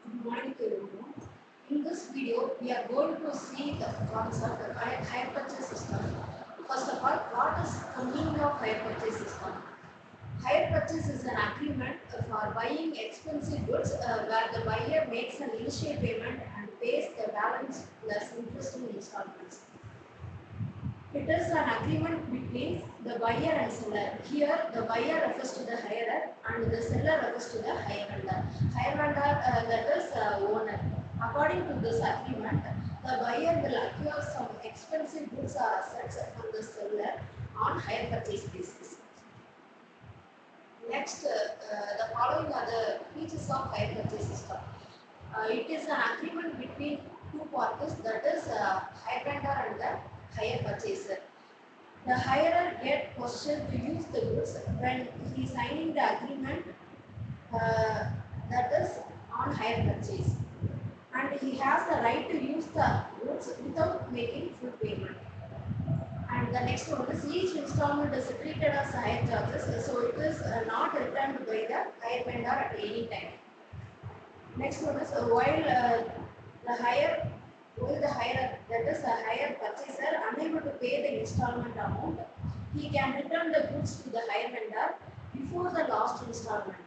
Good morning to everyone. In this video, we are going to see the concept of hire purchase system. First of all, what is the meaning of hire purchase system? Hire purchase is an agreement for buying expensive goods where the buyer makes an initial payment and pays the balance plus interest in installments. It is an agreement between the buyer and seller. Here, the buyer refers to the hirer and the seller refers to the hire vendor. Hire vendor, that is owner. According to this agreement, the buyer will acquire some expensive goods or assets from the seller on hire purchase basis. Next, the following are the features of hire purchase system. It is an agreement between two parties, that is hire vendor and the hire purchaser. The hirer get permission to use the goods when he is signing the agreement, that is on hire purchase, and he has the right to use the goods without making full payment. And the next one is each installment is treated as hire charges, so it is not returned by the hire vendor at any time. Next one is while the hire, that is a hire purchaser, unable to pay the installment amount, he can return the goods to the hire vendor before the last installment.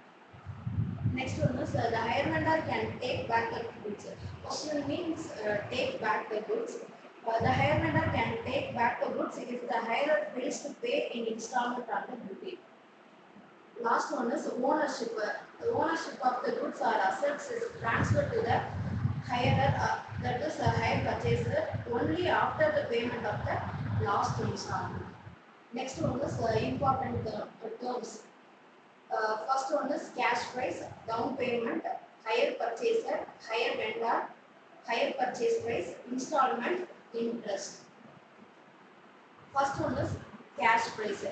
Next one is the hire vendor can take back the goods. Question means take back the goods. The hire vendor can take back the goods if the hirer fails to pay in installment on the duty. Last one is ownership. The ownership of the goods or assets is transferred to the hirer, that is a hire purchaser, only after the payment of the last installment. Next one is important terms. First one is cash price, down payment, hire purchaser, hire vendor, hire purchase price, installment, interest. First one is cash price.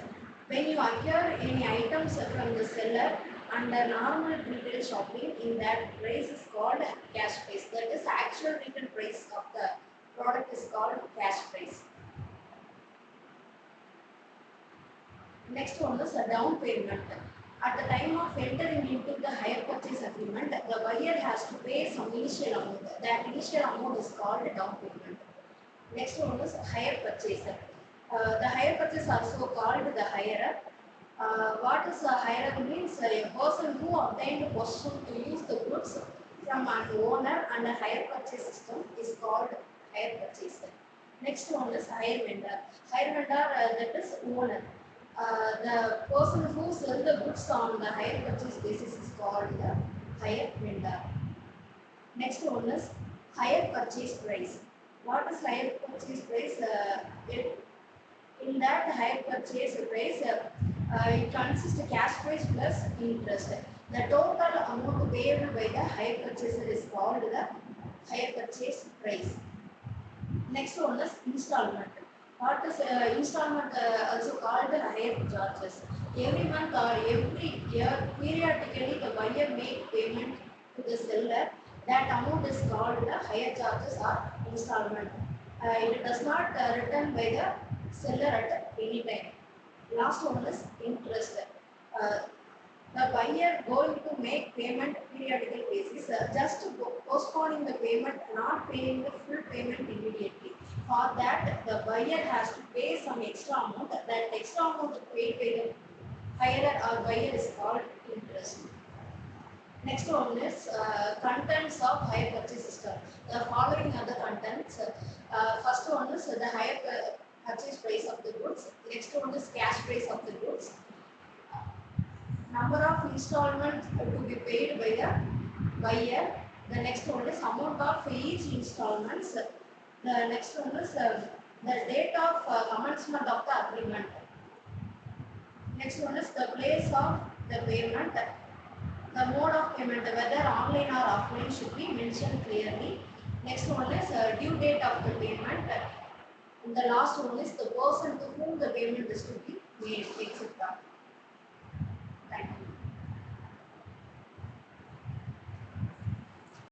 When you acquire any items from the seller under normal retail shopping, in that price is called cash price. That is actual retail price of the product is called cash price. Next one is a down payment. At the time of entering into the hire purchase agreement, the buyer has to pay some initial amount. That initial amount is called down payment. Next one is hire purchaser. The hire purchaser also called the hirer. What is a hirer means? A person who obtained possession to use the goods from an owner and a hire purchase system is called hire purchaser. Next one is hire vendor. Hire vendor, that is owner. The person who sells the goods on the hire purchase basis is called the hire vendor. Next one is hire purchase price. What is hire purchase price? In that hire purchase price, it consists of cash price plus interest. The total amount payable by the hire purchaser is called the hire purchase price. Next one is installment. What is installment, also called the hire charges? Every month or every year, periodically the buyer make payment to the seller. That amount is called the hire charges or installment. It does not return by the seller at any time. Last one is interest. The buyer going to make payment periodical basis, just postponing the payment, not paying the full payment immediately. For that, the buyer has to pay some extra amount. That extra amount paid by the hirer or buyer is called interest. Next one is contents of hire purchase system. The following are the contents. First one is the hire purchase price of the goods. Next one is cash price of the goods. Number of installments to be paid by the buyer. The next one is amount of each installments. The next one is the date of commencement of the agreement. Next one is the place of the payment. The mode of payment, whether online or offline, should be mentioned clearly. Next one is due date of the payment. And the last one is the person to whom the payment is to be made, etc.